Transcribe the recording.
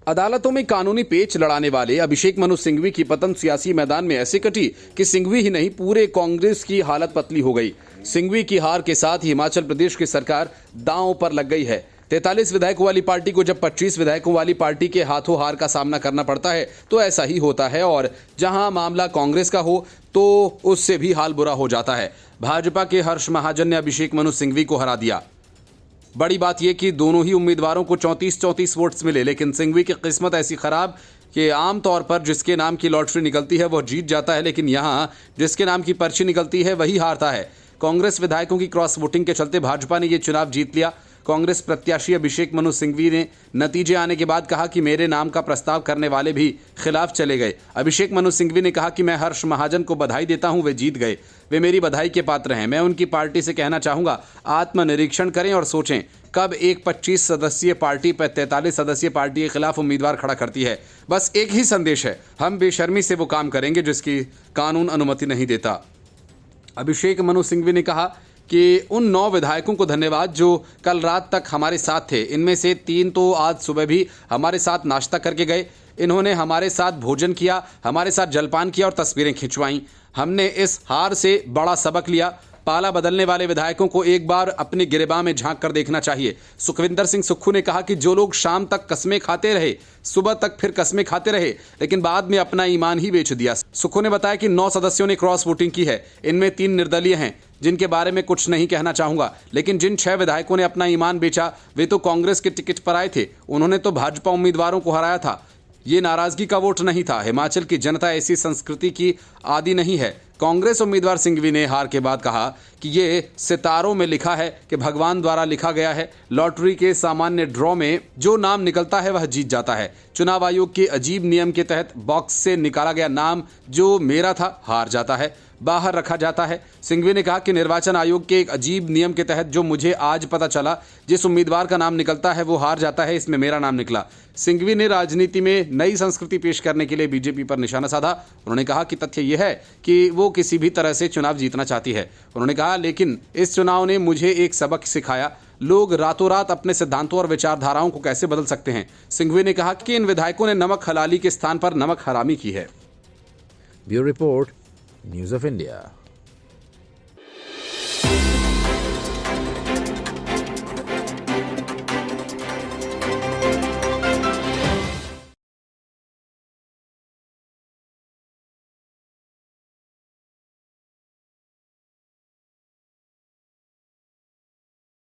अदालतों में कानूनी पेच लड़ाने वाले अभिषेक मनु सिंघवी की पतन सियासी मैदान में ऐसे कटी कि सिंघवी ही नहीं पूरे कांग्रेस की हालत पतली हो गई। सिंघवी की हार के साथ ही हिमाचल प्रदेश की सरकार दांव पर लग गई है। 43 विधायकों वाली पार्टी को जब 25 विधायकों वाली पार्टी के हाथों हार का सामना करना पड़ता है तो ऐसा ही होता है, और जहां मामला कांग्रेस का हो तो उससे भी हाल बुरा हो जाता है। भाजपा के हर्ष महाजन ने अभिषेक मनु सिंघवी को हरा दिया। बड़ी बात यह कि दोनों ही उम्मीदवारों को 34-34 वोट्स मिले, लेकिन सिंघवी की किस्मत ऐसी खराब कि आमतौर पर जिसके नाम की लॉटरी निकलती है वह जीत जाता है, लेकिन यहां जिसके नाम की पर्ची निकलती है वही हारता है। कांग्रेस विधायकों की क्रॉस वोटिंग के चलते भाजपा ने यह चुनाव जीत लिया। कांग्रेस प्रत्याशी अभिषेक मनु सिंघवी ने नतीजे आने के बाद कहा कि मेरे नाम का प्रस्ताव करने वाले भी खिलाफ चले गए। अभिषेक मनु सिंघवी ने कहा कि मैं हर्ष महाजन को बधाई देता हूं, वे जीत गए, वे मेरी बधाई के पात्र हैं। मैं उनकी पार्टी से कहना चाहूंगा, आत्मनिरीक्षण करें और सोचें कब एक 25 सदस्यीय पार्टी पर 43 सदस्यीय पार्टी के खिलाफ उम्मीदवार खड़ा करती है। बस एक ही संदेश है, हम बेशर्मी से वो काम करेंगे जिसकी कानून अनुमति नहीं देता। अभिषेक मनु सिंघवी ने कहा कि उन 9 विधायकों को धन्यवाद जो कल रात तक हमारे साथ थे। इनमें से 3 तो आज सुबह भी हमारे साथ नाश्ता करके गए। इन्होंने हमारे साथ भोजन किया, हमारे साथ जलपान किया और तस्वीरें खिंचवाईं। हमने इस हार से बड़ा सबक लिया। पाला बदलने वाले विधायकों को एक बार अपने गिरेबान में झांक कर देखना चाहिए। सुखविंदर सिंह सुक्खू ने कहा कि जो लोग शाम तक कस्में खाते रहे, सुबह तक फिर कस्में खाते रहे, लेकिन बाद में अपना ईमान ही बेच दिया। सुक्खू ने बताया कि 9 सदस्यों ने क्रॉस वोटिंग की है। इनमें 3 निर्दलीय हैं जिनके बारे में कुछ नहीं कहना चाहूंगा, लेकिन जिन 6 विधायकों ने अपना ईमान बेचा वे तो कांग्रेस के टिकट पर आए थे। उन्होंने तो भाजपा उम्मीदवारों को हराया था। ये नाराजगी का वोट नहीं था। हिमाचल की जनता ऐसी संस्कृति की आदी नहीं है। कांग्रेस उम्मीदवार सिंघवी ने हार के बाद कहा कि ये सितारों में लिखा है कि भगवान द्वारा लिखा गया है। लॉटरी के सामान्य ड्रॉ में जो नाम निकलता है वह जीत जाता है। चुनाव आयोग के अजीब नियम के तहत बॉक्स से निकाला गया नाम जो मेरा था हार जाता है, बाहर रखा जाता है। सिंघवी ने कहा कि निर्वाचन आयोग के एक अजीब नियम के तहत जो मुझे आज पता चला, जिस उम्मीदवार का नाम निकलता है वो हार जाता है, इसमें मेरा नाम निकला। सिंघवी ने राजनीति में नई संस्कृति पेश करने के लिए बीजेपी पर निशाना साधा। उन्होंने कहा कि तथ्य यह है कि वो किसी भी तरह से चुनाव जीतना चाहती है। उन्होंने कहा लेकिन इस चुनाव ने मुझे एक सबक सिखाया, लोग रातों रात अपने सिद्धांतों और विचारधाराओं को कैसे बदल सकते हैं। सिंघवी ने कहा कि इन विधायकों ने नमक हलाली के स्थान पर नमक हरामी की है। Bureau report, news of India.